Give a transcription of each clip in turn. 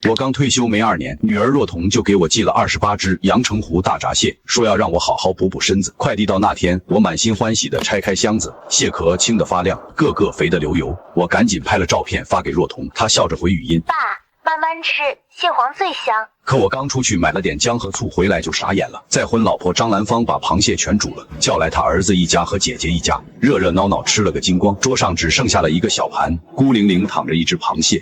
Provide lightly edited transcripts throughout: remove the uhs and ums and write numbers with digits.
我刚退休没2年，女儿若彤就给我寄了28只阳澄湖大闸蟹，说要让我好好补补身子。快递到那天，我满心欢喜地拆开箱子，蟹壳青得发亮，个个肥得流油。我赶紧拍了照片发给若彤，她笑着回语音：爸，慢慢吃，蟹黄最香。可我刚出去买了点姜和醋回来就傻眼了。再婚老婆张兰芳把螃蟹全煮了，叫来他儿子一家和姐姐一家，热热闹闹吃了个精光。桌上只剩下了一个小盘，孤零零躺着一只螃蟹。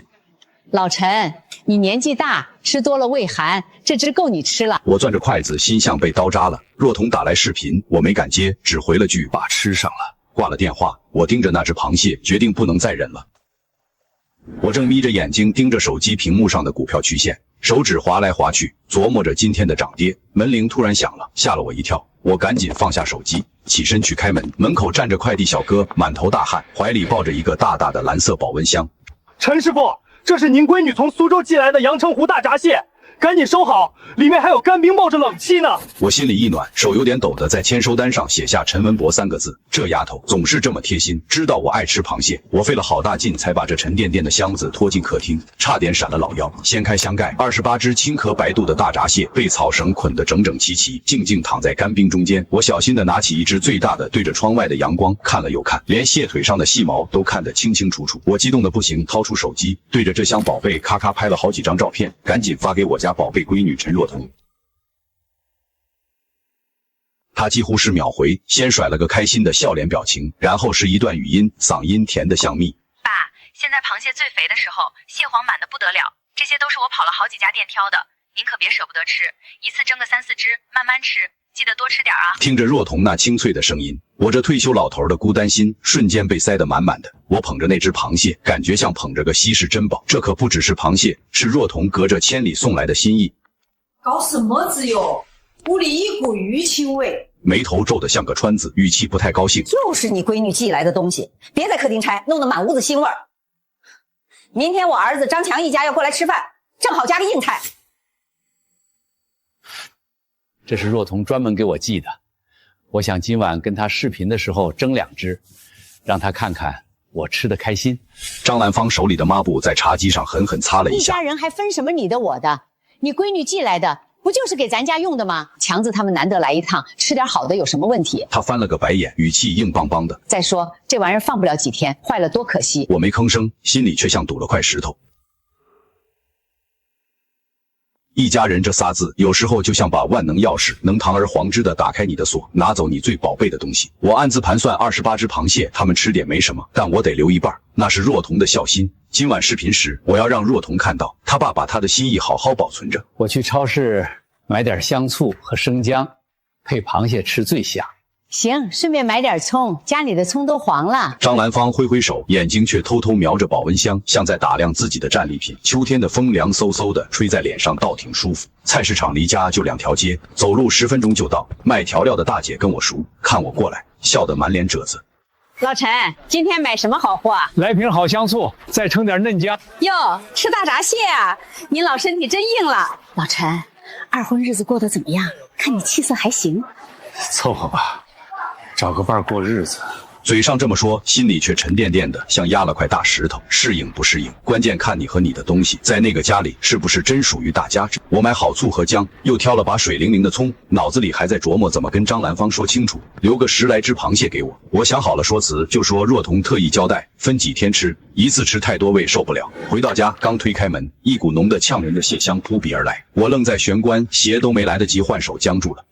老陈，你年纪大，吃多了胃寒，这只够你吃了。我攥着筷子，心像被刀扎了。若彤打来视频，我没敢接，只回了句“爸吃上了”。挂了电话，我盯着那只螃蟹，决定不能再忍了。我正眯着眼睛盯着手机屏幕上的股票曲线，手指划来划去，琢磨着今天的涨跌。门铃突然响了，吓了我一跳。我赶紧放下手机，起身去开门。门口站着快递小哥，满头大汗，怀里抱着一个大大的蓝色保温箱。陈师傅，这是您闺女从苏州寄来的阳澄湖大闸蟹，赶紧收好，里面还有干冰冒着冷气呢。我心里一暖，手有点抖的在签收单上写下陈文博3个字。这丫头总是这么贴心，知道我爱吃螃蟹。我费了好大劲才把这沉甸甸的箱子拖进客厅，差点闪了老腰。掀开箱盖，28只青壳白肚的大闸蟹被草绳捆得整整齐齐，静静躺在干冰中间。我小心地拿起一只最大的，对着窗外的阳光看了又看，连蟹腿上的细毛都看得清清楚楚。我激动得不行，掏出手机对着这箱宝贝咔咔拍了好几张照片，赶紧发给我家宝贝闺女陈若彤。她几乎是秒回，先甩了个开心的笑脸表情，然后是一段语音，嗓音甜得像蜜。爸，现在螃蟹最肥的时候，蟹黄满得不得了，这些都是我跑了好几家店挑的，您可别舍不得吃，一次蒸个3、4只，慢慢吃，记得多吃点啊。听着若彤那清脆的声音，我这退休老头的孤单心瞬间被塞得满满的。我捧着那只螃蟹，感觉像捧着个稀世珍宝。这可不只是螃蟹，是若彤隔着千里送来的心意。搞什么子哟？屋里一股鱼腥味。眉头皱得像个川字，语气不太高兴。就是你闺女寄来的东西，别在客厅拆，弄得满屋子腥味儿。明天我儿子张强一家要过来吃饭，正好加个硬菜。这是若彤专门给我寄的，我想今晚跟她视频的时候蒸2只，让她看看我吃得开心。张兰芳手里的抹布在茶几上狠狠擦了一下。一家人还分什么你的我的？你闺女寄来的不就是给咱家用的吗？强子他们难得来一趟，吃点好的有什么问题？他翻了个白眼，语气硬邦邦的。再说这玩意儿放不了几天，坏了多可惜。我没吭声，心里却像堵了块石头。一家人这仨字，有时候就像把万能钥匙，能堂而皇之的打开你的锁，拿走你最宝贝的东西。我暗自盘算，28只螃蟹，他们吃点没什么，但我得留一半，那是若彤的孝心。今晚视频时，我要让若彤看到，他爸把他的心意好好保存着。我去超市买点香醋和生姜，配螃蟹吃最香。行，顺便买点葱，家里的葱都黄了。张兰芳挥挥手，眼睛却偷偷瞄着保温箱，像在打量自己的战利品。秋天的风凉飕飕的，吹在脸上倒挺舒服。菜市场离家就2条街，走路10分钟就到。卖调料的大姐跟我熟，看我过来，笑得满脸褶子。老陈，今天买什么好货？来瓶好香醋，再称点嫩姜。哟，吃大闸蟹啊！您老身体真硬了。老陈，二婚日子过得怎么样？看你气色还行。凑合吧，找个伴过日子。嘴上这么说，心里却沉甸甸的，像压了块大石头。适应不适应，关键看你和你的东西在那个家里是不是真属于大家。我买好醋和姜，又挑了把水灵灵的葱，脑子里还在琢磨怎么跟张兰芳说清楚，留个10来只螃蟹给我。我想好了说辞，就说若彤特意交代，分几天吃，一次吃太多胃受不了。回到家，刚推开门，一股浓的呛人的蟹香扑鼻而来，我愣在玄关，鞋都没来得及换手，僵住了。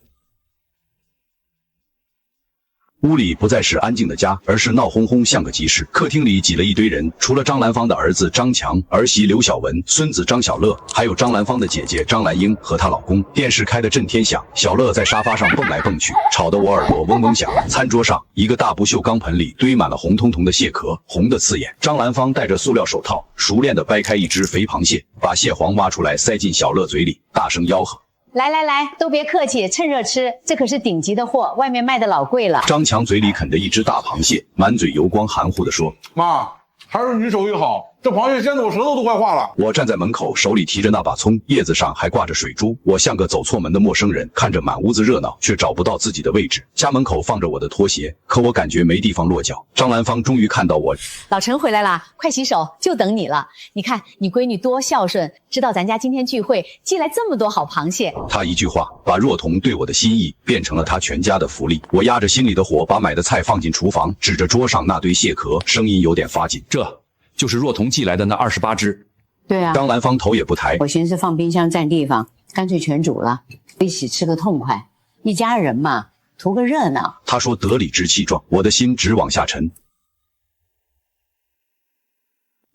屋里不再是安静的家，而是闹哄哄像个集市。客厅里挤了一堆人，除了张兰芳的儿子张强、儿媳刘晓雯、孙子张小乐，还有张兰芳的姐姐张兰英和她老公。电视开得震天响，小乐在沙发上蹦来蹦去，吵得我耳朵嗡嗡响。餐桌上，一个大不锈钢盆里堆满了红彤彤的蟹壳，红得刺眼。张兰芳戴着塑料手套，熟练地掰开一只肥螃蟹，把蟹黄挖出来塞进小乐嘴里，大声吆喝。来来来，都别客气，趁热吃，这可是顶级的货，外面卖的老贵了。张强嘴里啃着一只大螃蟹，满嘴油光，含糊地说：“妈，还是你手艺好，这螃蟹鲜的我舌头都快化了。我站在门口，手里提着那把葱，叶子上还挂着水珠。我像个走错门的陌生人，看着满屋子热闹，却找不到自己的位置。家门口放着我的拖鞋，可我感觉没地方落脚。张兰芳终于看到我，老陈回来啦，快洗手，就等你了。你看你闺女多孝顺，知道咱家今天聚会，寄来这么多好螃蟹。她一句话把若彤对我的心意变成了她全家的福利。我压着心里的火，把买的菜放进厨房，指着桌上那堆蟹壳，声音有点发紧。这就是若彤寄来的那28只。对啊，张兰芳头也不抬，我寻思放冰箱占地方，干脆全煮了，一起吃个痛快。一家人嘛，图个热闹。她说得理直气壮，我的心直往下沉。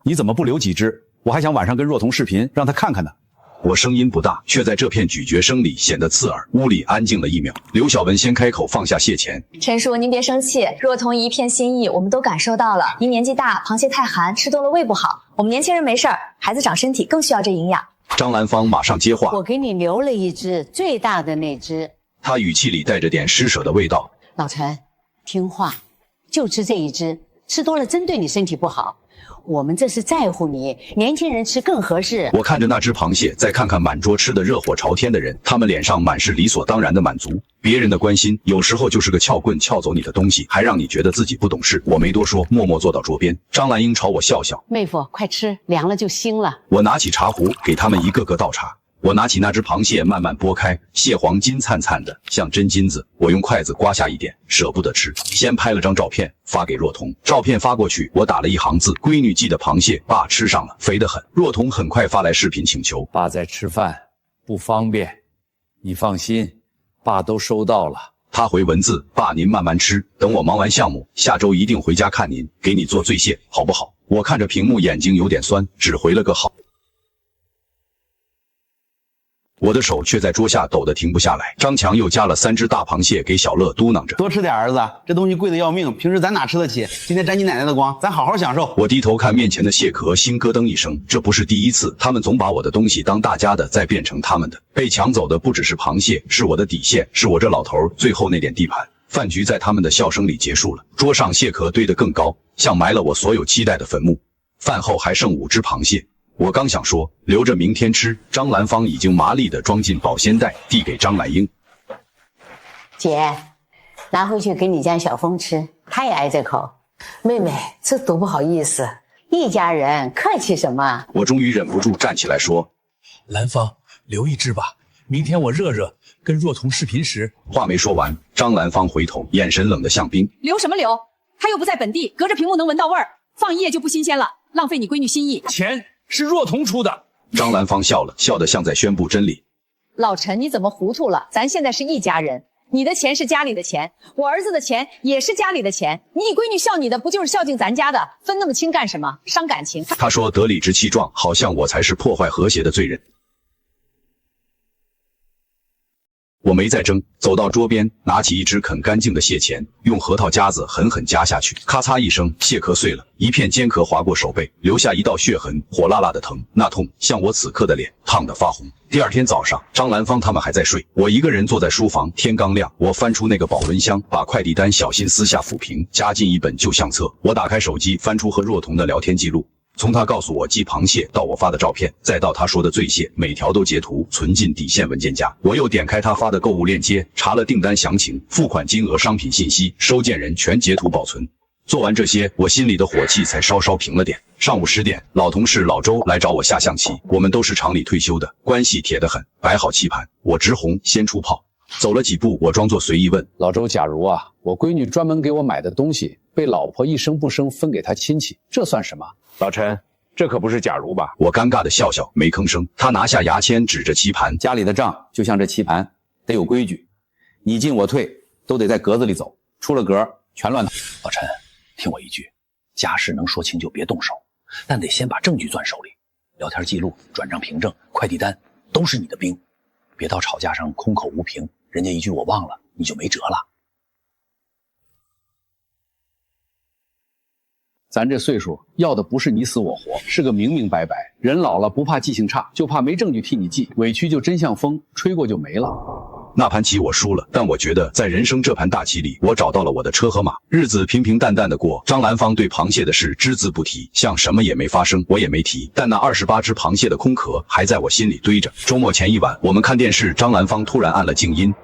你怎么不留几只？我还想晚上跟若彤视频，让她看看呢。我声音不大，却在这片咀嚼声里显得刺耳。屋里安静了1秒，刘小文先开口放下蟹钳。陈叔，您别生气，若彤一片心意，我们都感受到了。您年纪大，螃蟹太寒，吃多了胃不好。我们年轻人没事儿，孩子长身体更需要这营养。张兰芳马上接话，我给你留了一只，最大的那只。她语气里带着点施舍的味道。老陈，听话，就吃这一只，吃多了真对你身体不好。我们这是在乎你，年轻人吃更合适。我看着那只螃蟹，再看看满桌吃得热火朝天的人，他们脸上满是理所当然的满足。别人的关心有时候就是个撬棍，撬走你的东西，还让你觉得自己不懂事。我没多说，默默坐到桌边。张兰英朝我笑笑，妹夫，快吃，凉了就腥了。我拿起茶壶给他们一个个倒茶。我拿起那只螃蟹慢慢剥开，蟹黄金灿灿的，像真金子。我用筷子刮下一点，舍不得吃，先拍了张照片发给若彤。照片发过去，我打了一行字：闺女寄的螃蟹，爸吃上了，肥得很。若彤很快发来视频请求，爸在吃饭，不方便，你放心，爸都收到了。他回文字：爸您慢慢吃，等我忙完项目，下周一定回家看您，给你做醉蟹，好不好？我看着屏幕，眼睛有点酸，只回了个好。我的手却在桌下抖得停不下来。张强又夹了3只大螃蟹给小乐，嘟囔着：多吃点，儿子，这东西贵得要命，平时咱哪吃得起？今天沾你奶奶的光，咱好好享受。我低头看面前的蟹壳，心咯噔一声。这不是第一次，他们总把我的东西当大家的，再变成他们的。被抢走的不只是螃蟹，是我的底线，是我这老头最后那点地盘。饭局在他们的笑声里结束了，桌上蟹壳堆得更高，像埋了我所有期待的坟墓。饭后还剩5只螃蟹。我刚想说留着明天吃，张兰芳已经麻利地装进保鲜袋，递给张兰英。姐，拿回去给你家小峰吃，他也爱这口。妹妹，这多不好意思。一家人客气什么？我终于忍不住站起来说：兰芳，留一只吧，明天我热热跟若彤视频时。话没说完，张兰芳回头，眼神冷得像冰。留什么留？他又不在本地，隔着屏幕能闻到味儿，放一夜就不新鲜了，浪费你闺女心意。钱是若彤出的。张兰芳笑了，笑得像在宣布真理。老陈，你怎么糊涂了？咱现在是一家人，你的钱是家里的钱，我儿子的钱也是家里的钱。你闺女孝你的，不就是孝敬咱家的？分那么清干什么？伤感情。他说得理直气壮，好像我才是破坏和谐的罪人。我没再争，走到桌边，拿起一只啃干净的蟹钳，用核桃夹子狠狠夹下去，咔嚓一声，蟹壳碎了，一片尖壳划过手背，留下一道血痕，火辣辣的疼，那痛像我此刻的脸，烫得发红。第二天早上，张兰芳他们还在睡，我一个人坐在书房，天刚亮，我翻出那个保温箱，把快递单小心撕下抚平，夹进一本旧相册。我打开手机，翻出和若彤的聊天记录。从他告诉我寄螃蟹到我发的照片，再到他说的醉蟹，每条都截图存进底线文件夹。我又点开他发的购物链接，查了订单详情、付款金额、商品信息、收件人，全截图保存。做完这些，我心里的火气才稍稍平了点。上午10点，老同事老周来找我下象棋，我们都是厂里退休的，关系铁得很。摆好棋盘，我直红先出炮。走了几步，我装作随意问老周：假如啊，我闺女专门给我买的东西被老婆一声不声分给她亲戚，这算什么？老陈，这可不是假如吧？我尴尬的笑笑，没吭声。他拿下牙签，指着棋盘，家里的账就像这棋盘，得有规矩，你进我退都得在格子里走，出了格全乱套。老陈，听我一句，家事能说清就别动手，但得先把证据攥手里。聊天记录、转账凭证、快递单都是你的兵，别到吵架上空口无凭，人家一句我忘了，你就没辙了。咱这岁数要的不是你死我活，是个明明白白。人老了不怕记性差，就怕没证据替你记，委屈就真像风，吹过就没了。那盘棋我输了，但我觉得在人生这盘大棋里，我找到了我的车和马，日子平平淡淡的过。张兰芳对螃蟹的事只字不提，像什么也没发生，我也没提。但那28只螃蟹的空壳还在我心里堆着。周末前一晚，我们看电视，张兰芳突然按了静音。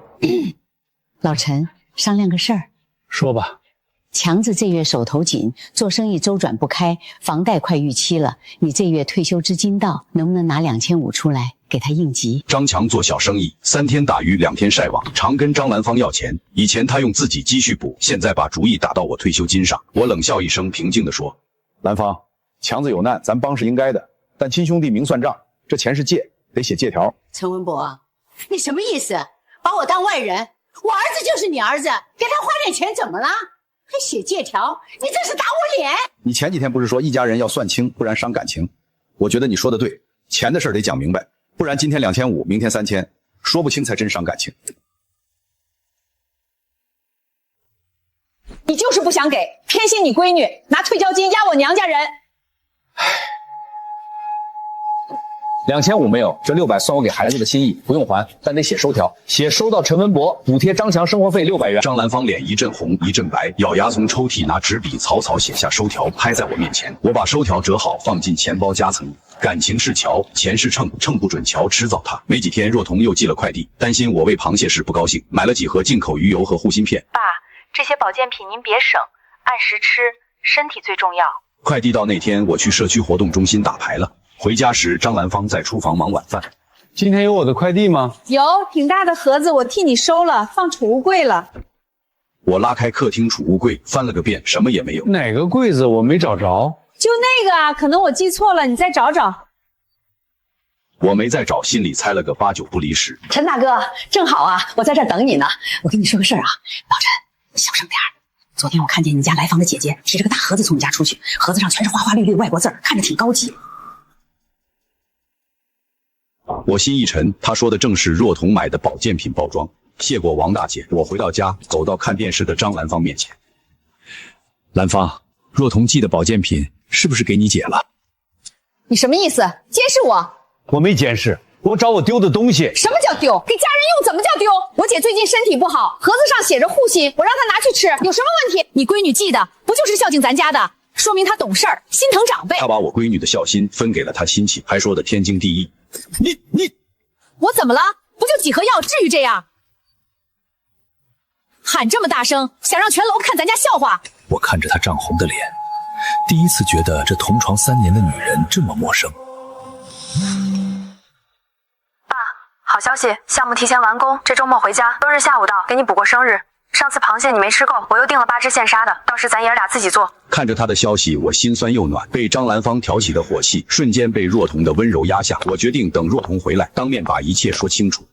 老陈，商量个事儿。说吧。强子这月手头紧，做生意周转不开，房贷快逾期了。你这月退休资金到，能不能拿2500出来给他应急？张强做小生意，3天打鱼2天晒网，常跟张兰芳要钱。以前他用自己积蓄补，现在把主意打到我退休金上。我冷笑一声，平静地说：“兰芳，强子有难，咱帮是应该的，但亲兄弟明算账，这钱是借，得写借条。”陈文博，你什么意思？把我当外人？我儿子就是你儿子，给他花点钱怎么了？还写借条，你这是打我脸！你前几天不是说一家人要算清，不然伤感情？我觉得你说的对，钱的事得讲明白，不然今天2500，明天3000，说不清才真伤感情。你就是不想给，偏心你闺女，拿退交金压我娘家人。 2500没有，这600算我给孩子的心意，不用还，但得写收条，写收到陈文博，补贴张强生活费600元。张兰芳脸一阵红一阵白，咬牙从抽屉拿纸笔草草写下收条，拍在我面前。我把收条折好，放进钱包夹层。感情是桥，钱是秤，秤不准桥，迟早塌。没几天，若彤又寄了快递，担心我喂螃蟹时不高兴，买了几盒进口鱼油和护心片。爸，这些保健品您别省，按时吃，身体最重要。快递到那天，我去社区活动中心打牌了。 回家时，张兰芳在厨房忙晚饭。今天有我的快递吗？有，挺大的盒子，我替你收了，放储物柜了。我拉开客厅储物柜，翻了个遍，什么也没有。哪个柜子我没找着？就那个啊，可能我记错了，你再找找。我没再找，心里猜了个8、9不离10。陈大哥，正好啊，我在这儿等你呢。我跟你说个事儿啊，老陈，小声点儿。昨天我看见你家来访的姐姐提着个大盒子从你家出去，盒子上全是花花绿绿外国字儿，看着挺高级。 我心一沉，他说的正是若彤买的保健品包装。谢过王大姐，我回到家，走到看电视的张兰芳面前。兰芳，若彤寄的保健品是不是给你姐了？你什么意思？监视我？我没监视，我找我丢的东西。什么叫丢？给家人用怎么叫丢？我姐最近身体不好，盒子上写着护心，我让她拿去吃，有什么问题？你闺女寄的不就是孝敬咱家的？说明她懂事儿，心疼长辈。他把我闺女的孝心分给了他亲戚，还说的天经地义。 你，我怎么了？不就几盒药，至于这样？喊这么大声，想让全楼看咱家笑话？我看着她涨红的脸，第一次觉得这同床3年的女人这么陌生。爸，好消息，项目提前完工，这周末回家，周日下午到，给你补过生日。上次螃蟹你没吃够，我又订了8只现杀的，到时咱爷俩自己做。看着他的消息，我心酸又暖。被张兰芳挑起的火气，瞬间被若彤的温柔压下。我决定等若彤回来，当面把一切说清楚。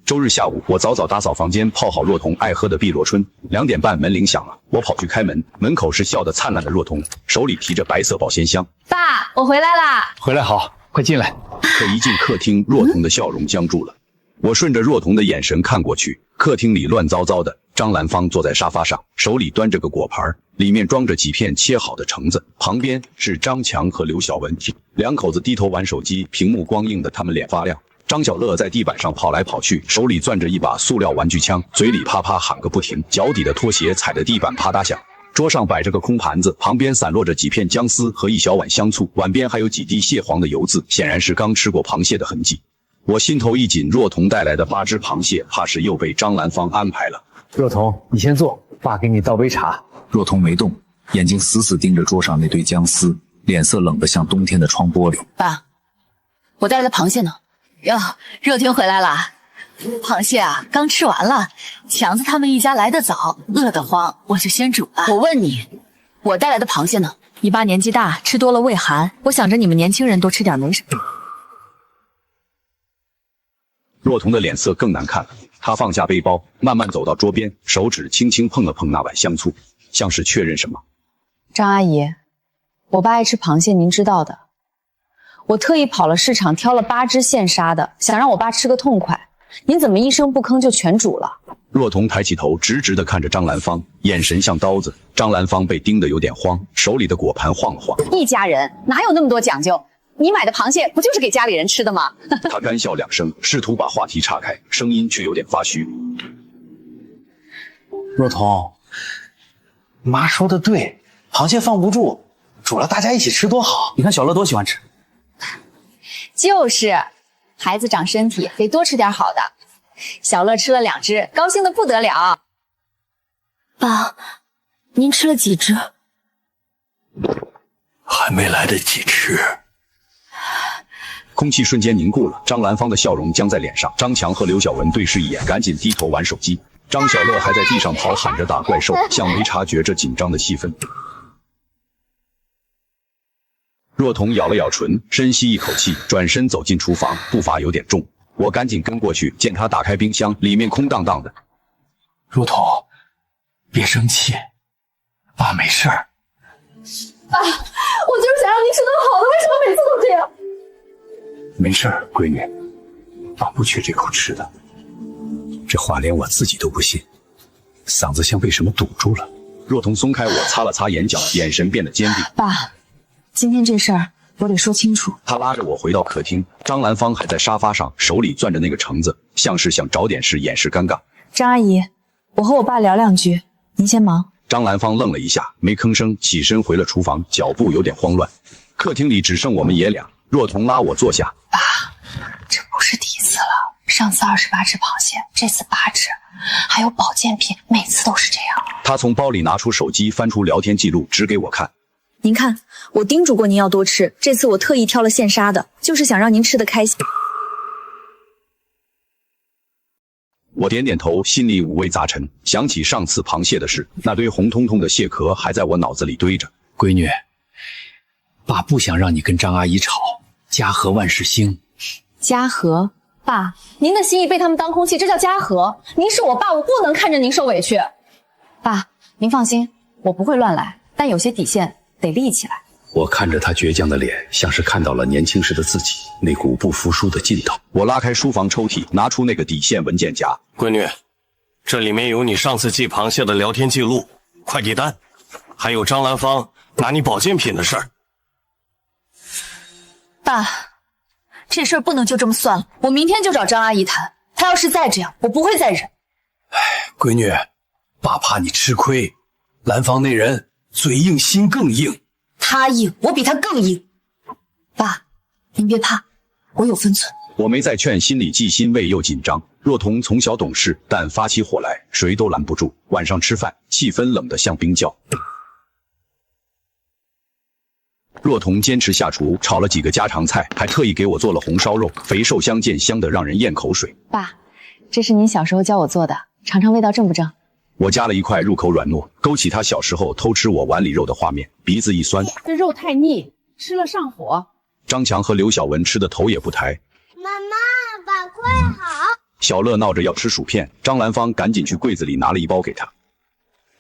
周日下午，我早早打扫房间，泡好若彤爱喝的碧螺春。2点半，门铃响了，我跑去开门，门口是笑得灿烂的若彤，手里提着白色保鲜箱。爸，我回来啦！回来好，快进来。可一进客厅，若彤的笑容僵住了。 我顺着若彤的眼神看过去，客厅里乱糟糟的。张兰芳坐在沙发上，手里端着个果盘，里面装着几片切好的橙子。旁边是张强和刘晓文，2口子低头玩手机，屏幕光映得他们脸发亮。张小乐在地板上跑来跑去，手里攥着一把塑料玩具枪，嘴里啪啪喊个不停，脚底的拖鞋踩着地板啪嗒响。桌上摆着个空盘子，旁边散落着几片姜丝和一小碗香醋，碗边还有几滴蟹黄的油渍，显然是刚吃过螃蟹的痕迹。 我心头一紧，若彤带来的8只螃蟹，怕是又被张兰芳安排了。若彤，你先坐，爸给你倒杯茶。若彤没动，眼睛死死盯着桌上那堆姜丝，脸色冷得像冬天的窗玻璃。爸，我带来的螃蟹呢？哟，热婷回来了。螃蟹啊，刚吃完了。强子他们一家来得早，饿得慌，我就先煮了。我问你，我带来的螃蟹呢？你爸年纪大，吃多了胃寒，我想着你们年轻人多吃点没什么。 若彤的脸色更难看了，她放下背包，慢慢走到桌边，手指轻轻碰了碰那碗香醋，像是确认什么。张阿姨，我爸爱吃螃蟹，您知道的。我特意跑了市场，挑了8只现杀的，想让我爸吃个痛快。您怎么一声不吭就全煮了？若彤抬起头，直直地看着张兰芳，眼神像刀子。张兰芳被盯得有点慌，手里的果盘晃了晃。一家人哪有那么多讲究？你买的螃蟹不就是给家里人吃的吗？他干笑两声，试图把话题岔开，声音却有点发虚。若彤，妈说的对，螃蟹放不住，煮了大家一起吃多好。你看小乐多喜欢吃。就是，孩子长身体得多吃点好的。小乐吃了2只，高兴的不得了。爸，您吃了几只？还没来得及吃。空气瞬间凝固了，张兰芳的笑容僵在脸上。张强和刘晓文对视一眼，赶紧低头玩手机。张小乐还在地上跑，喊着打怪兽，像没察觉这紧张的气氛。若彤咬了咬唇，深吸一口气，转身走进厨房，步伐有点重。我赶紧跟过去，见他打开冰箱，里面空荡荡的。若彤，别生气，爸没事儿。爸，我就是想让您吃顿好的，为什么每次都这样？没事儿，闺女，爸不缺这口吃的。这话连我自己都不信，嗓子像被什么堵住了。若彤松开我，擦了擦眼角，眼神变得坚定。爸，今天这事儿我得说清楚。他拉着我回到客厅，张兰芳还在沙发上，手里攥着那个橙子，像是想找点事掩饰尴尬。张阿姨，我和我爸聊2句，您先忙。张兰芳愣了一下，没吭声，起身回了厨房，脚步有点慌乱。客厅里只剩我们爷俩，若彤拉我坐下。爸，这不是第一次了，上次28只螃蟹，这次8只，还有保健品，每次都是这样。他从包里拿出手机，翻出聊天记录，指给我看。您看，我叮嘱过您要多吃，这次我特意挑了现杀的，就是想让您吃得开心。我点点头，心里五味杂陈，想起上次螃蟹的事，那堆红彤彤的蟹壳还在我脑子里堆着。闺女，爸不想让你跟张阿姨吵，家和万事兴。家和，爸，您的心意被他们当空气，这叫家和。您是我爸，我不能看着您受委屈。爸，您放心，我不会乱来，但有些底线得立起来。我看着他倔强的脸，像是看到了年轻时的自己，那股不服输的劲头。我拉开书房抽屉，拿出那个底线文件夹。闺女，这里面有你上次寄螃蟹的聊天记录、快递单，还有张兰芳拿你保健品的事儿。爸，这事儿不能就这么算了，我明天就找张阿姨谈。她要是再这样，我不会再忍。闺女，爸怕你吃亏，兰芳那人嘴硬心更硬。她硬，我比她更硬。爸，您别怕，我有分寸。我没再劝，心里既欣慰又紧张。若彤从小懂事，但发起火来谁都拦不住。晚上吃饭，气氛冷得像冰窖。若彤坚持下厨，炒了几个家常菜，还特意给我做了红烧肉，肥瘦相间，香得让人咽口水。爸，这是您小时候教我做的，尝尝味道正不正？我夹了一块，入口软糯，勾起他小时候偷吃我碗里肉的画面，鼻子一酸。这肉太腻，吃了上火。张强和刘晓文吃的头也不抬。妈妈，板块好。小乐闹着要吃薯片，张兰芳赶紧去柜子里拿了一包给他。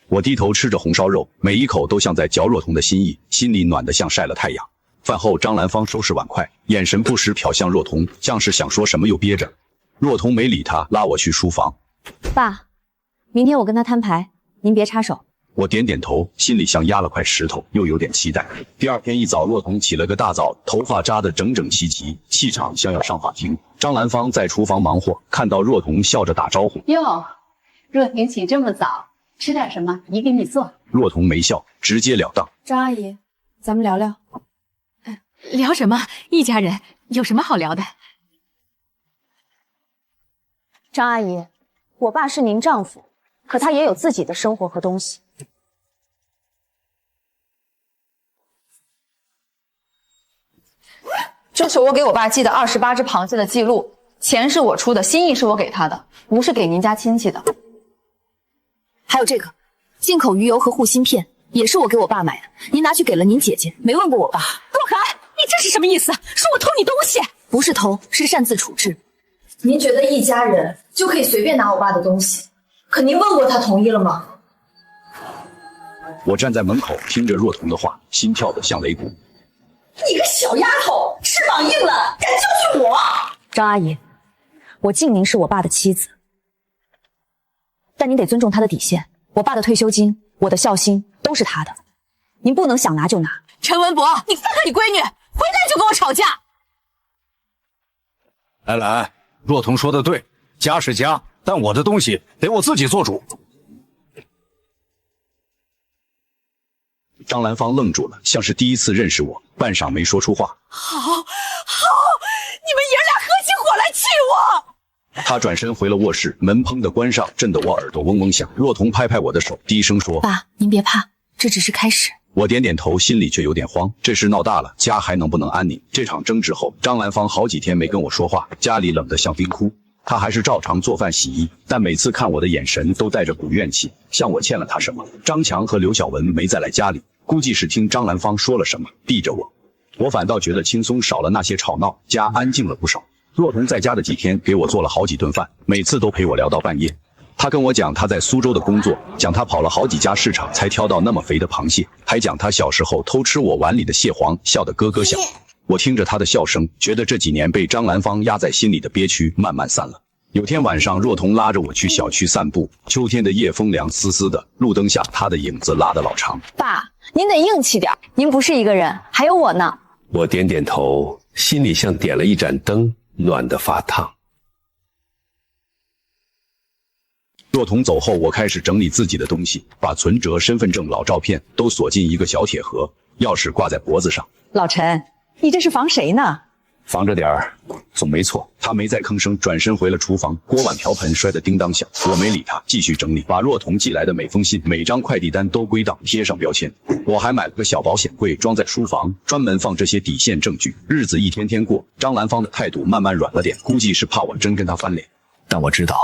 我低头吃着红烧肉，每一口都像在嚼若彤的心意，心里暖得像晒了太阳。饭后，张兰芳收拾碗筷，眼神不时瞟向若彤，像是想说什么又憋着。若彤没理他，拉我去书房。爸，明天我跟他摊牌，您别插手。我点点头，心里像压了块石头，又有点期待。第二天一早，若彤起了个大早，头发扎得整整齐齐，气场像要上法庭。张兰芳在厨房忙活，看到若彤笑着打招呼：“哟，若婷起这么早，吃点什么？姨给你做。”若彤没笑，直截了当：“张阿姨，咱们聊聊。”聊什么？一家人有什么好聊的？张阿姨，我爸是您丈夫，可他也有自己的生活和东西。这是我给我爸寄的28只螃蟹的记录，钱是我出的，心意是我给他的，不是给您家亲戚的。还有这个进口鱼油和护心片，也是我给我爸买的，您拿去给了您姐姐，没问过我爸。洛可爱，你这是什么意思？说我偷你东西？不是偷，是擅自处置。您觉得一家人就可以随便拿我爸的东西？可您问过他同意了吗？我站在门口听着若彤的话，心跳得像擂鼓。你个小丫头，翅膀硬了，敢教训我？张阿姨，我敬您是我爸的妻子，但您得尊重他的底线。我爸的退休金，我的孝心都是他的，您不能想拿就拿。陈文博，你放开你闺女，回来就跟我吵架。兰兰，若彤说的对，家是家，但我的东西得我自己做主。张兰芳愣住了，像是第一次认识我，半晌没说出话。好，你们爷俩合起伙来气我！他转身回了卧室，门砰的关上，震得我耳朵嗡嗡响。若彤拍拍我的手，低声说：“爸，您别怕，这只是开始。”我点点头，心里却有点慌。这事闹大了，家还能不能安宁？这场争执后，张兰芳好几天没跟我说话，家里冷得像冰窟。她还是照常做饭洗衣，但每次看我的眼神都带着股怨气，像我欠了她什么。张强和刘晓文没再来家里，估计是听张兰芳说了什么，避着我。我反倒觉得轻松，少了那些吵闹，家安静了不少。若彤在家的几天，给我做了好几顿饭，每次都陪我聊到半夜。他跟我讲他在苏州的工作，讲他跑了好几家市场才挑到那么肥的螃蟹，还讲他小时候偷吃我碗里的蟹黄，笑得咯咯响。我听着他的笑声，觉得这几年被张兰芳压在心里的憋屈慢慢散了。有天晚上，若彤拉着我去小区散步，秋天的夜风凉丝丝的，路灯下他的影子拉得老长。爸，您得硬气点，您不是一个人，还有我呢。我点点头，心里像点了一盏灯，暖得发烫。若彤走后，我开始整理自己的东西，把存折、身份证、老照片都锁进一个小铁盒，钥匙挂在脖子上。老陈，你这是防谁呢？防着点儿，总没错。他没再吭声，转身回了厨房，锅碗瓢盆摔得叮当响。我没理他，继续整理，把若彤寄来的每封信、每张快递单都归档，贴上标签。我还买了个小保险柜，装在书房，专门放这些底线证据。日子一天天过，张兰芳的态度慢慢软了点，估计是怕我真跟他翻脸。但我知道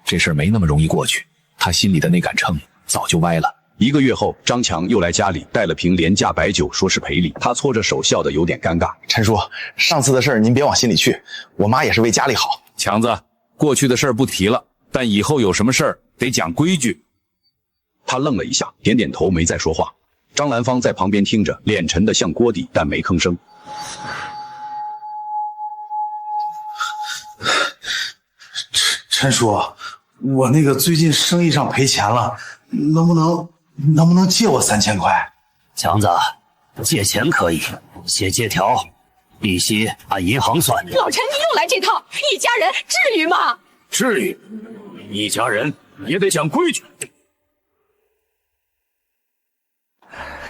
这事儿没那么容易过去，他心里的那杆秤早就歪了。1个月后，张强又来家里，带了瓶廉价白酒，说是赔礼。他搓着手，笑得有点尴尬。陈叔，上次的事儿您别往心里去，我妈也是为家里好。强子，过去的事儿不提了，但以后有什么事儿得讲规矩。他愣了一下，点点头，没再说话。张兰芳在旁边听着，脸沉得像锅底，但没吭声。陈叔，我那个最近生意上赔钱了，能不能借我3000块？强子，借钱可以，写借条，利息按银行算。老陈，你又来这套，一家人至于吗？至于，一家人也得讲规矩。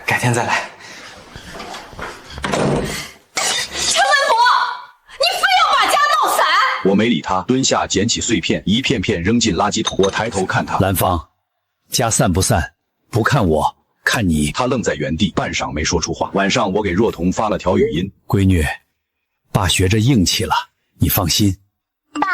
改天再来。陈文博，你非要把家闹散？我没理他，蹲下捡起碎片，一片片扔进垃圾桶。我抬头看他，兰芳，家散不散，不看我，看你。他愣在原地，半晌没说出话。晚上，我给若彤发了条语音：闺女，爸学着硬气了，你放心。爸，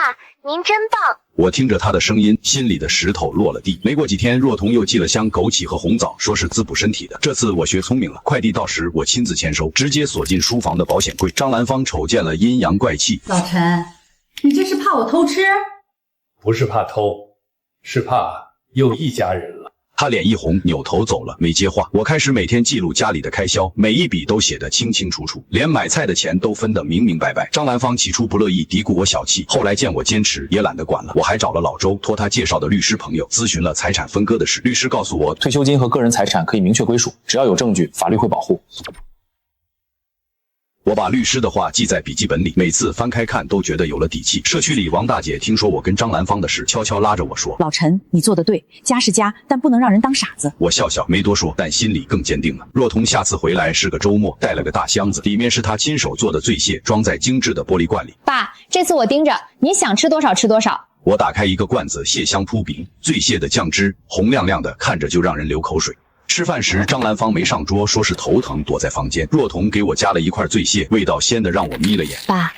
您真棒。我听着他的声音，心里的石头落了地。没过几天，若彤又寄了箱枸杞和红枣，说是滋补身体的。这次我学聪明了，快递到时我亲自签收，直接锁进书房的保险柜。张兰芳瞅见了，阴阳怪气。老陈，你这是怕我偷吃？不是怕偷，是怕又一家人了。他脸一红，扭头走了，没接话。我开始每天记录家里的开销，每一笔都写得清清楚楚，连买菜的钱都分得明明白白。张兰芳起初不乐意，嘀咕我小气，后来见我坚持，也懒得管了。我还找了老周，托他介绍的律师朋友咨询了财产分割的事。律师告诉我，退休金和个人财产可以明确归属，只要有证据，法律会保护。我把律师的话记在笔记本里，每次翻开看都觉得有了底气。社区里王大姐听说我跟张兰芳的事，悄悄拉着我说：“老陈，你做得对，家是家，但不能让人当傻子。”我笑笑没多说，但心里更坚定了。若彤下次回来是个周末，带了个大箱子，里面是她亲手做的醉蟹，装在精致的玻璃罐里。爸，这次我盯着，你想吃多少吃多少。我打开一个罐子，蟹香扑鼻，醉蟹的酱汁红亮亮的，看着就让人流口水。吃饭时，张兰芳没上桌，说是头疼，躲在房间。若彤给我夹了一块醉蟹，味道鲜的让我眯了眼。爸，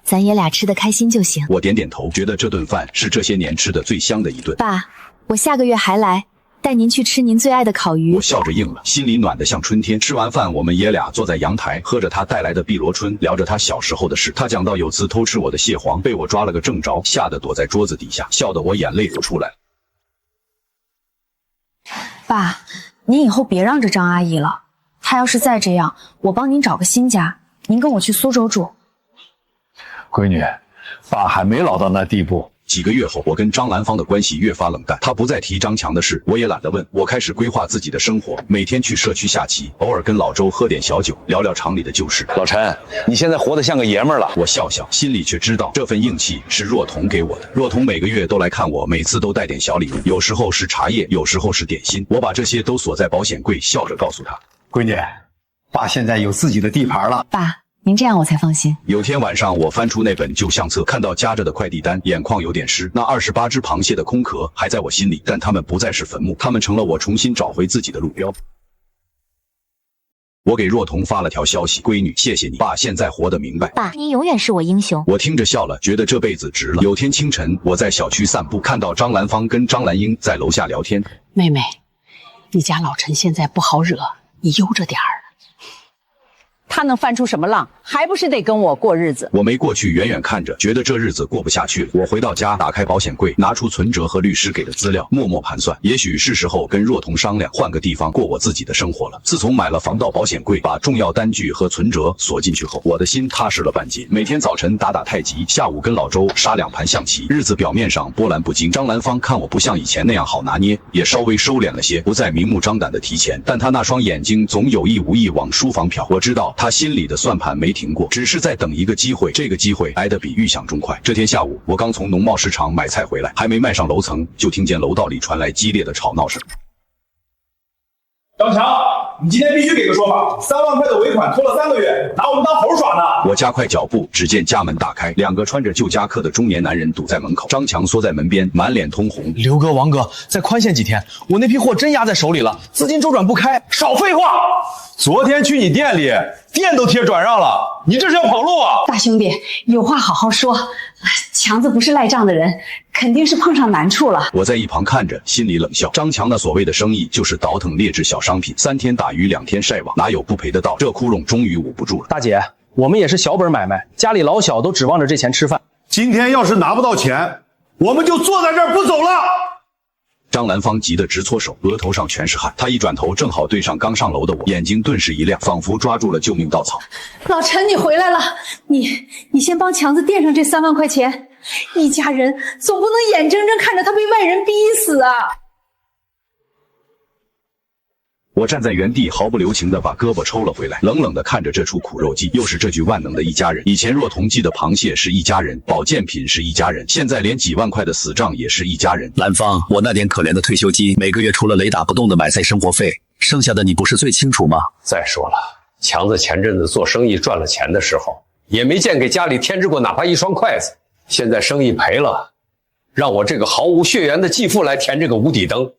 咱爷俩吃得开心就行。我点点头，觉得这顿饭是这些年吃的最香的一顿。爸，我下个月还来，带您去吃您最爱的烤鱼。我笑着应了，心里暖得像春天。吃完饭，我们爷俩坐在阳台，喝着他带来的碧螺春，聊着他小时候的事。他讲到有次偷吃我的蟹黄，被我抓了个正着，吓得躲在桌子底下，笑得我眼泪都出来了。爸，您以后别让着张阿姨了，她要是再这样，我帮您找个新家，您跟我去苏州住。闺女，爸还没老到那地步。几个月后，我跟张兰芳的关系越发冷淡，她不再提张强的事，我也懒得问。我开始规划自己的生活，每天去社区下棋，偶尔跟老周喝点小酒，聊聊厂里的旧事。老陈，你现在活得像个爷们儿了。我笑笑，心里却知道这份硬气是若彤给我的。若彤每个月都来看我，每次都带点小礼物，有时候是茶叶，有时候是点心。我把这些都锁在保险柜，笑着告诉她：闺女，爸现在有自己的地盘了。爸，您这样我才放心。有天晚上，我翻出那本旧相册，看到夹着的快递单，眼眶有点湿。那28只螃蟹的空壳还在我心里，但它们不再是坟墓，它们成了我重新找回自己的路标。我给若彤发了条消息：闺女，谢谢你，爸现在活得明白。爸，你永远是我英雄。我听着笑了，觉得这辈子值了。有天清晨，我在小区散步，看到张兰芳跟张兰英在楼下聊天。妹妹，你家老陈现在不好惹，你悠着点儿。他能翻出什么浪，还不是得跟我过日子？我没过去，远远看着，觉得这日子过不下去了。我回到家，打开保险柜，拿出存折和律师给的资料，默默盘算，也许是时候跟若彤商量，换个地方过我自己的生活了。自从买了防盗保险柜，把重要单据和存折锁进去后，我的心踏实了半截。每天早晨打太极，下午跟老周杀2盘象棋，日子表面上波澜不惊。张兰芳看我不像以前那样好拿捏，也稍微收敛了些，不再明目张胆的提钱，但他那双眼睛总有意无意往书房瞟。我知道他心里的算盘没停过，只是在等一个机会。这个机会来得比预想中快。这天下午，我刚从农贸市场买菜回来，还没迈上楼层，就听见楼道里传来激烈的吵闹声。张强，你今天必须给个说法！3万块的尾款拖了3个月，拿我们当猴耍呢！我加快脚步，只见家门大开，2个穿着旧夹克的中年男人堵在门口。张强缩在门边，满脸通红。刘哥、王哥，再宽限几天，我那批货真压在手里了，资金周转不开。少废话！昨天去你店里，店都贴转让了，你这是要跑路啊？大兄弟，有话好好说。强子不是赖账的人，肯定是碰上难处了。我在一旁看着，心里冷笑。张强那所谓的生意，就是倒腾劣质小商品，3天打鱼2天晒网，哪有不赔的道？这窟窿终于捂不住了。大姐，我们也是小本买卖，家里老小都指望着这钱吃饭。今天要是拿不到钱，我们就坐在这儿不走了。张兰芳急得直搓手，额头上全是汗。她一转头，正好对上刚上楼的我，眼睛顿时一亮，仿佛抓住了救命稻草。老陈，你回来了，你先帮强子垫上这3万块钱。一家人总不能眼睁睁看着他被外人逼死啊！我站在原地，毫不留情地把胳膊抽了回来，冷冷地看着这出苦肉计。又是这句万能的一家人。以前若彤记的螃蟹是一家人，保健品是一家人，现在连几万块的死账也是一家人。兰芳，我那点可怜的退休金，每个月除了雷打不动的买菜生活费，剩下的你不是最清楚吗？再说了，强子前阵子做生意赚了钱的时候，也没见给家里添置过哪怕1双筷子。现在生意赔了，让我这个毫无血缘的继父来填这个无底灯。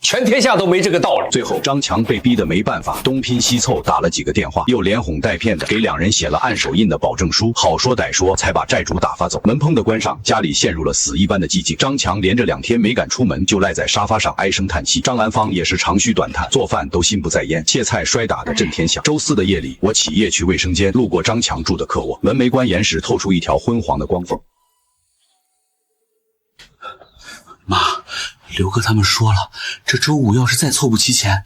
全天下都没这个道理。最后，张强被逼得没办法，东拼西凑打了几个电话，又连哄带骗的给2人写了按手印的保证书，好说歹说才把债主打发走。门砰的关上，家里陷入了死一般的寂静。张强连着2天没敢出门，就赖在沙发上唉声叹气。张兰芳也是长吁短叹，做饭都心不在焉，切菜摔打的震天响。周4的夜里，我起夜去卫生间，路过张强住的客卧，门没关严时透出一条昏黄的光缝。妈，刘哥他们说了，这周5要是再凑不齐钱，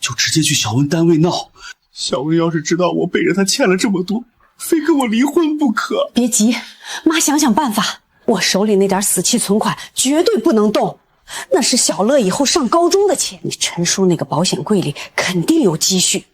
就直接去小文单位闹。小文要是知道我背着他欠了这么多，非跟我离婚不可。别急，妈想想办法。我手里那点死期存款绝对不能动，那是小乐以后上高中的钱。你陈叔那个保险柜里肯定有积蓄，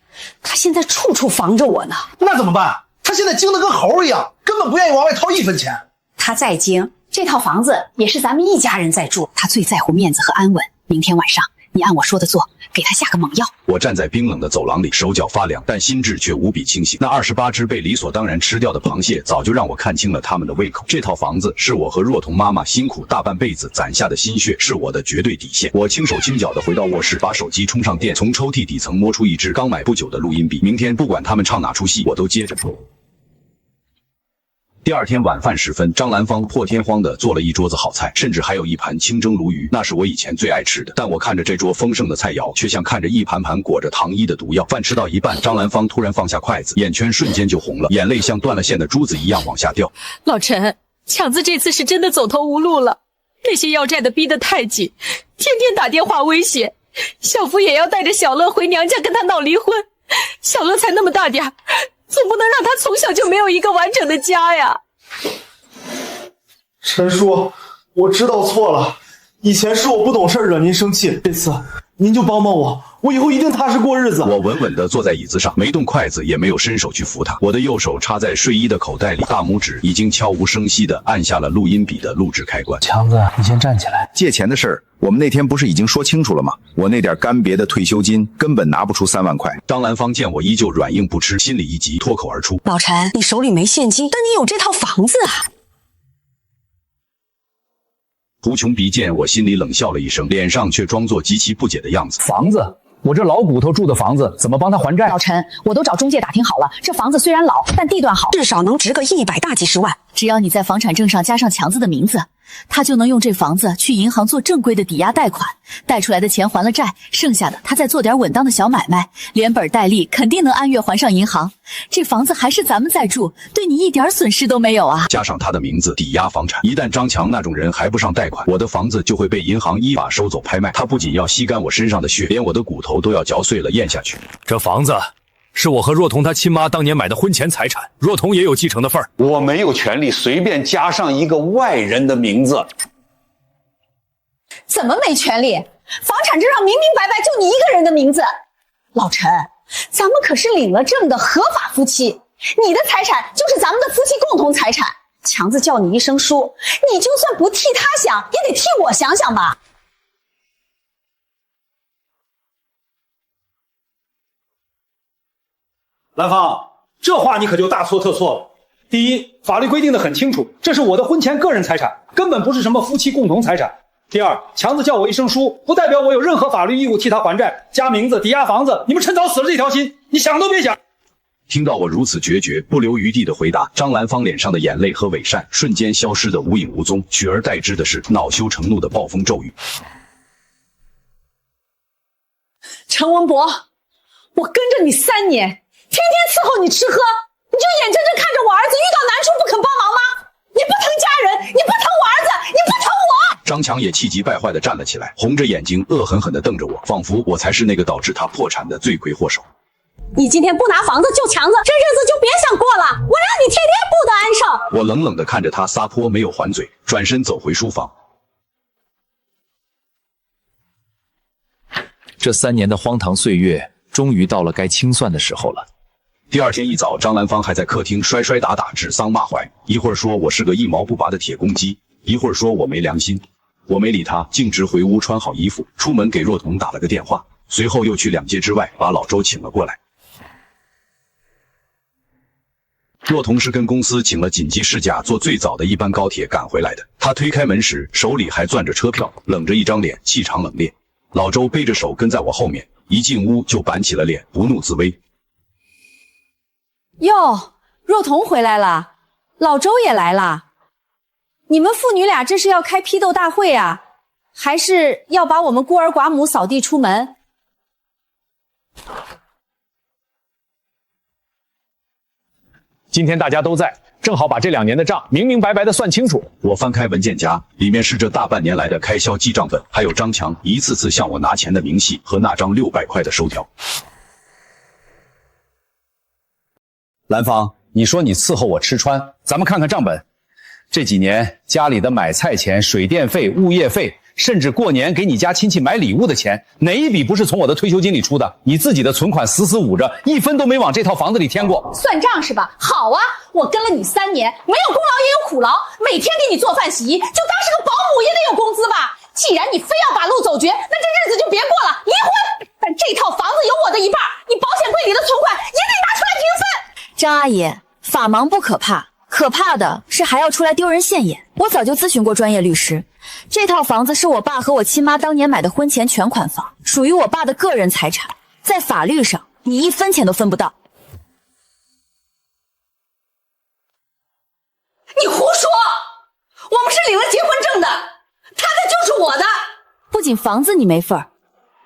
他现在处处防着我呢。那怎么办？他现在精得跟猴一样，根本不愿意往外掏1分钱。他再精，这套房子也是咱们一家人在住，他最在乎面子和安稳。明天晚上你按我说的做，给他下个猛药。我站在冰冷的走廊里，手脚发凉，但心智却无比清醒。那28只被理所当然吃掉的螃蟹，早就让我看清了他们的胃口。这套房子是我和若彤妈妈辛苦大半辈子攒下的心血，是我的绝对底线。我轻手轻脚地回到卧室，把手机充上电，从抽屉底层摸出一支刚买不久的录音笔。明天不管他们唱哪出戏，我都接着。第2天晚饭时分，张兰芳破天荒地做了一桌子好菜，甚至还有一盘清蒸鲈鱼，那是我以前最爱吃的。但我看着这桌丰盛的菜肴，却像看着一盘盘裹着糖衣的毒药。饭吃到一半，张兰芳突然放下筷子，眼圈瞬间就红了，眼泪像断了线的珠子一样往下掉。老陈，强子这次是真的走投无路了，那些要债的逼得太紧，天天打电话威胁，小福也要带着小乐回娘家跟他闹离婚。小乐才那么大点儿，总不能让他从小就没有一个完整的家呀。陈叔，我知道错了，以前是我不懂事惹您生气，这次您就帮帮我，我以后一定踏实过日子。我稳稳地坐在椅子上，没动筷子，也没有伸手去扶他。我的右手插在睡衣的口袋里，大拇指已经悄无声息地按下了录音笔的录制开关。强子，你先站起来。借钱的事儿，我们那天不是已经说清楚了吗？我那点干瘪的退休金根本拿不出3万块。张兰芳见我依旧软硬不吃，心里一急，脱口而出：老陈，你手里没现金，但你有这套房子啊。胡琼鼻见我心里冷笑了一声，脸上却装作极其不解的样子。房子？我这老骨头住的房子，怎么帮他还债？老陈，我都找中介打听好了，这房子虽然老，但地段好，至少能值个100大几十万。只要你在房产证上加上强子的名字，他就能用这房子去银行做正规的抵押贷款，贷出来的钱还了债，剩下的他再做点稳当的小买卖，连本带利，肯定能按月还上银行。这房子还是咱们在住，对你一点损失都没有啊！加上他的名字抵押房产，一旦张强那种人还不上贷款，我的房子就会被银行依法收走拍卖。他不仅要吸干我身上的血，连我的骨头都要嚼碎了咽下去。这房子是我和若彤她亲妈当年买的婚前财产，若彤也有继承的份儿。我没有权利随便加上一个外人的名字。怎么没权利？房产证上明明白白就你一个人的名字。老陈，咱们可是领了证的合法夫妻，你的财产就是咱们的夫妻共同财产。强子叫你一声叔，你就算不替他想，也得替我想想吧。兰芳，这话你可就大错特错了。第一，法律规定的很清楚，这是我的婚前个人财产，根本不是什么夫妻共同财产。第二，强子叫我一声叔，不代表我有任何法律义务替他还债、加名字、抵押房子。你们趁早死了这条心，你想都别想。听到我如此决绝、不留余地的回答，张兰芳脸上的眼泪和伪善瞬间消失得无影无踪，取而代之的是恼羞成怒的暴风骤雨。陈文博，我跟着你3年，天天伺候你吃喝，你就眼睁睁看着我儿子遇到难处不肯帮忙吗？你不疼家人，你不疼我儿子，你不疼我！张强也气急败坏地站了起来，红着眼睛恶狠狠地瞪着我，仿佛我才是那个导致他破产的罪魁祸首。你今天不拿房子救强子，这日子就别想过了，我让你天天不得安生。我冷冷地看着他撒泼，没有还嘴，转身走回书房。这3年的荒唐岁月，终于到了该清算的时候了。第二天一早，张兰芳还在客厅摔摔打打、指桑骂槐，一会儿说我是个一毛不拔的铁公鸡，一会儿说我没良心。我没理他，径直回屋穿好衣服，出门给若彤打了个电话，随后又去2街之外把老周请了过来。若彤是跟公司请了紧急事假，坐最早的一班高铁赶回来的。他推开门时，手里还攥着车票，冷着一张脸，气场冷冽。老周背着手跟在我后面，一进屋就板起了脸，不怒自威。哟，若彤回来了，老周也来了，你们父女俩这是要开批斗大会啊，还是要把我们孤儿寡母扫地出门？今天大家都在，正好把这2年的账明明白白的算清楚。我翻开文件夹，里面是这大半年来的开销记账本，还有张强一次次向我拿钱的明细和那张600块的收条。兰芳，你说你伺候我吃穿，咱们看看账本。这几年家里的买菜钱、水电费、物业费，甚至过年给你家亲戚买礼物的钱，哪一笔不是从我的退休金里出的？你自己的存款死死捂着，一分都没往这套房子里添过。算账是吧？好啊，我跟了你3年，没有功劳也有苦劳，每天给你做饭洗衣，就当是个保姆也得有工资吧。既然你非要把路走绝，那这日子就别过了，离婚。但这套房子有我的一半，你保险柜里的存款也得拿出来平分。张阿姨，法盲不可怕，可怕的是还要出来丢人现眼。我早就咨询过专业律师，这套房子是我爸和我亲妈当年买的婚前全款房，属于我爸的个人财产，在法律上你1分钱都分不到。你胡说！我们是领了结婚证的，他的就是我的。不仅房子你没份儿，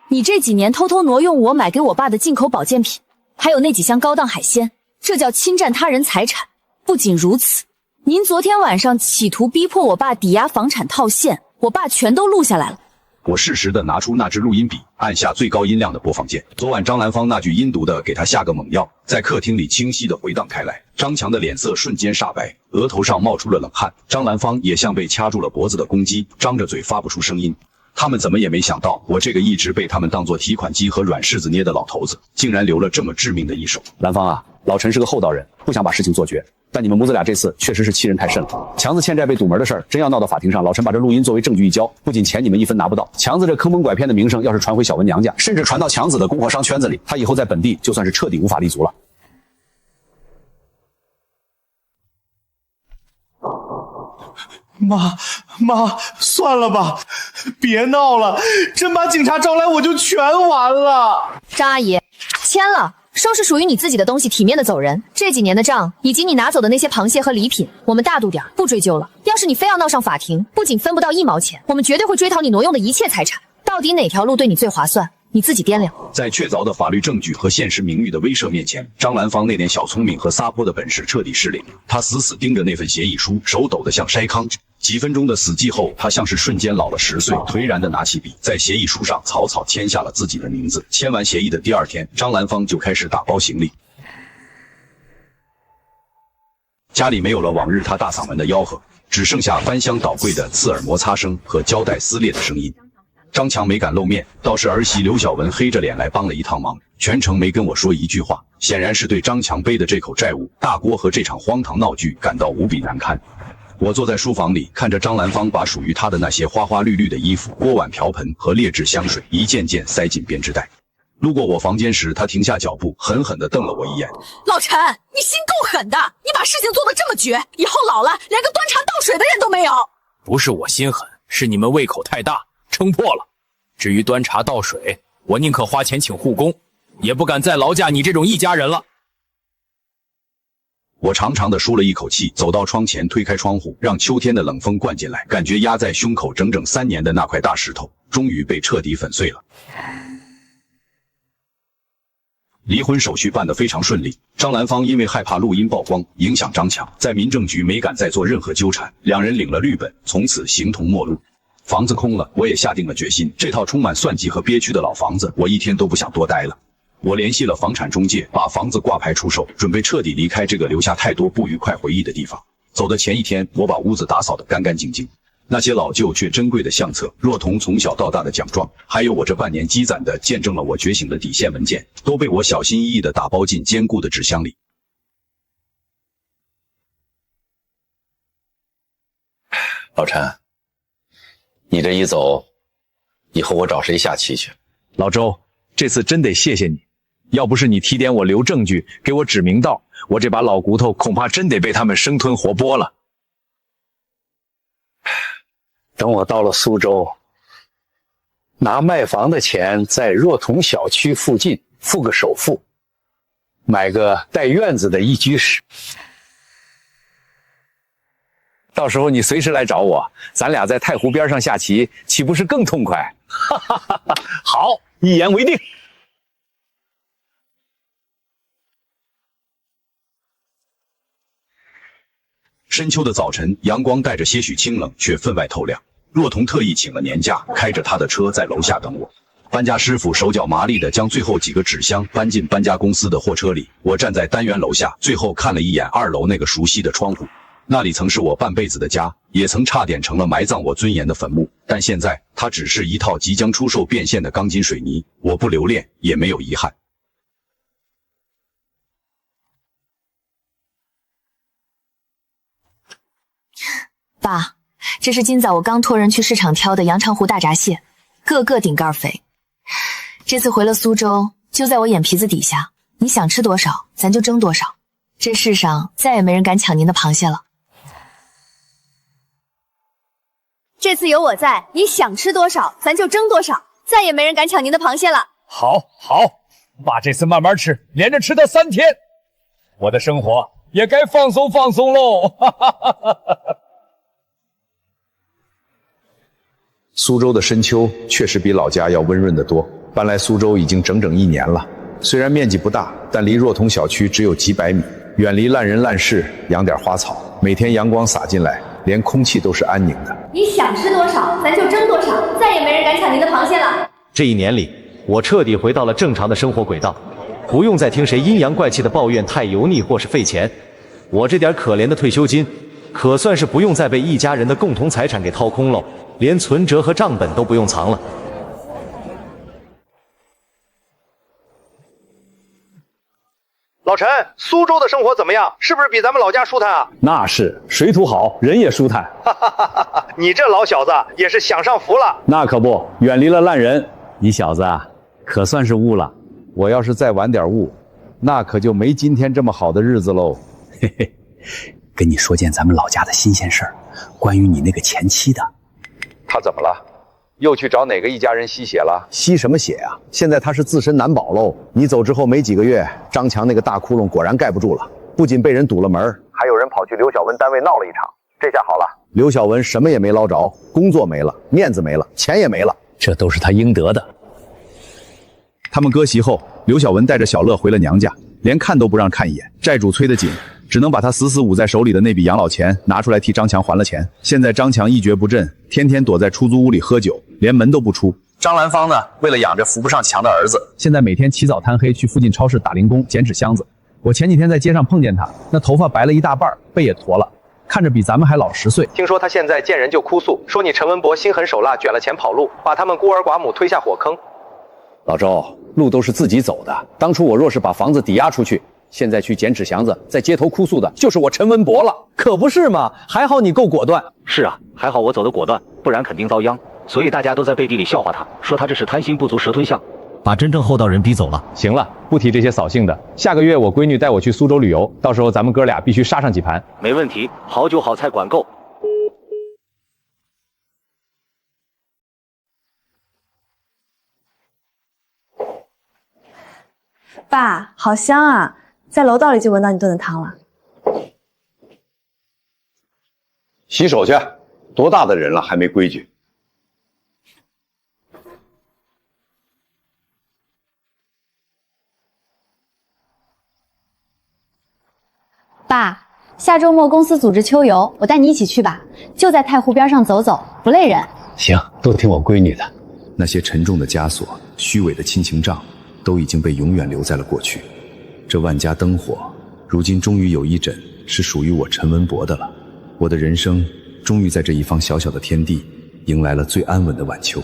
你这几年偷偷挪用我买给我爸的进口保健品，还有那几箱高档海鲜，这叫侵占他人财产。不仅如此，您昨天晚上企图逼迫我爸抵押房产套现，我爸全都录下来了。我适时的拿出那支录音笔，按下最高音量的播放键。昨晚张兰芳那句阴毒的给他下个猛药，在客厅里清晰的回荡开来。张强的脸色瞬间煞白，额头上冒出了冷汗。张兰芳也像被掐住了脖子的公鸡，张着嘴发不出声音。他们怎么也没想到，我这个一直被他们当作提款机和软柿子捏的老头子，竟然留了这么致命的一手。兰芳啊，老陈是个厚道人，不想把事情做绝。但你们母子俩这次确实是欺人太甚了。强子欠债被堵门的事儿，真要闹到法庭上，老陈把这录音作为证据一交，不仅钱你们一分拿不到，强子这坑蒙拐骗的名声要是传回小文娘家，甚至传到强子的供货商圈子里，他以后在本地就算是彻底无法立足了。妈，算了吧，别闹了，真把警察招来我就全完了。张阿姨，签了，收拾属于你自己的东西，体面的走人。这几年的账以及你拿走的那些螃蟹和礼品，我们大度点，不追究了。要是你非要闹上法庭，不仅分不到1毛钱，我们绝对会追讨你挪用的一切财产。到底哪条路对你最划算？你自己掂量。在确凿的法律证据和现实名誉的威慑面前，张兰芳那点小聪明和撒泼的本事彻底失灵。她死死盯着那份协议书，手抖得像筛糠。几分钟的死寂后，她像是瞬间老了10岁，颓然地拿起笔，在协议书上草草签下了自己的名字。签完协议的第2天，张兰芳就开始打包行李。家里没有了往日她大嗓门的吆喝，只剩下翻箱倒柜的刺耳摩擦声和胶带撕裂的声音。张强没敢露面，倒是儿媳刘小文黑着脸来帮了一趟忙，全程没跟我说一句话，显然是对张强背的这口债务大锅和这场荒唐闹剧感到无比难堪。我坐在书房里，看着张兰芳把属于她的那些花花绿绿的衣服、锅碗瓢盆和劣质香水一件件塞进编织袋。路过我房间时，她停下脚步，狠狠地瞪了我一眼。老陈，你心够狠的，你把事情做得这么绝，以后老了连个端茶倒水的人都没有。不是我心狠，是你们胃口太大，撑破了。至于端茶倒水，我宁可花钱请护工，也不敢再劳驾你这种一家人了。我长长的舒了一口气，走到窗前，推开窗户，让秋天的冷风灌进来，感觉压在胸口整整3年的那块大石头，终于被彻底粉碎了。离婚手续办得非常顺利，张兰芳因为害怕录音曝光影响张强，在民政局没敢再做任何纠缠，两人领了绿本，从此形同陌路。房子空了，我也下定了决心，这套充满算计和憋屈的老房子，我一天都不想多待了。我联系了房产中介，把房子挂牌出售，准备彻底离开这个留下太多不愉快回忆的地方。走的前一天，我把屋子打扫得干干净净，那些老旧却珍贵的相册、若彤从小到大的奖状，还有我这半年积攒的见证了我觉醒的底线文件，都被我小心翼翼地打包进坚固的纸箱里。老陈，你这一走，以后我找谁下棋去？老周，这次真得谢谢你，要不是你提点我留证据，给我指明道，我这把老骨头恐怕真得被他们生吞活剥了。等我到了苏州，拿卖房的钱在若彤小区附近付个首付，买个带院子的一居室。到时候你随时来找我，咱俩在太湖边上下棋，岂不是更痛快？哈哈哈哈！好，一言为定。深秋的早晨，阳光带着些许清冷，却分外透亮。若彤特意请了年假，开着他的车在楼下等我。搬家师傅手脚麻利地将最后几个纸箱搬进搬家公司的货车里。我站在单元楼下，最后看了一眼2楼那个熟悉的窗户，那里曾是我半辈子的家，也曾差点成了埋葬我尊严的坟墓。但现在，它只是一套即将出售变现的钢筋水泥。我不留恋，也没有遗憾。爸，这是今早我刚托人去市场挑的阳澄湖大闸蟹，个个顶盖肥。这次回了苏州，就在我眼皮子底下，你想吃多少，咱就蒸多少。这世上再也没人敢抢您的螃蟹了。这次有我在，你想吃多少，咱就蒸多少，再也没人敢抢您的螃蟹了。好，好，爸这次慢慢吃，连着吃到3天，我的生活也该放松放松喽。哈哈哈哈哈。苏州的深秋确实比老家要温润得多。搬来苏州已经整整1年了，虽然面积不大，但离若彤小区只有几百米，远离烂人烂事，养点花草，每天阳光洒进来，连空气都是安宁的。你想吃多少，咱就蒸多少，再也没人敢抢您的螃蟹了。这1年里，我彻底回到了正常的生活轨道，不用再听谁阴阳怪气的抱怨太油腻或是费钱。我这点可怜的退休金，可算是不用再被一家人的共同财产给掏空喽，连存折和账本都不用藏了。老陈，苏州的生活怎么样？是不是比咱们老家舒坦啊？那是，水土好，人也舒坦。你这老小子也是享上福了。那可不，远离了烂人。你小子啊，可算是悟了。我要是再晚点悟，那可就没今天这么好的日子喽。嘿嘿，跟你说件咱们老家的新鲜事儿，关于你那个前妻的。他怎么了？又去找哪个一家人吸血了？吸什么血啊？现在他是自身难保喽。你走之后没几个月，张强那个大窟窿果然盖不住了，不仅被人堵了门，还有人跑去刘小文单位闹了一场。这下好了，刘小文什么也没捞着，工作没了，面子没了，钱也没了，这都是他应得的。他们割席后，刘小文带着小乐回了娘家，连看都不让看一眼。债主催得紧，只能把他死捂在手里的那笔养老钱拿出来替张强还了钱。现在张强一蹶不振，天天躲在出租屋里喝酒，连门都不出。张兰芳呢，为了养着扶不上墙的儿子，现在每天起早贪黑去附近超市打零工捡纸箱子。我前几天在街上碰见他，那头发白了一大半，背也驼了，看着比咱们还老10岁。听说他现在见人就哭诉，说你陈文博心狠手辣，卷了钱跑路，把他们孤儿寡母推下火坑。老周，路都是自己走的。当初我若是把房子抵押出去，现在去捡纸箱子，在街头哭诉的就是我陈文博了。可不是嘛，还好你够果断。是啊，还好我走得果断，不然肯定遭殃。所以大家都在背地里笑话他，说他这是贪心不足蛇吞象，把真正厚道人逼走了。行了，不提这些扫兴的。下个月我闺女带我去苏州旅游，到时候咱们哥俩必须杀上几盘。没问题，好酒好菜管够。爸，好香啊，在楼道里就闻到你炖的汤了。洗手去，多大的人了还没规矩。爸，下周末公司组织秋游，我带你一起去吧，就在太湖边上走走，不累人。行，都听我闺女的。那些沉重的枷锁、虚伪的亲情账，都已经被永远留在了过去。这万家灯火，如今终于有一枕是属于我陈文博的了。我的人生终于在这一方小小的天地，迎来了最安稳的晚秋。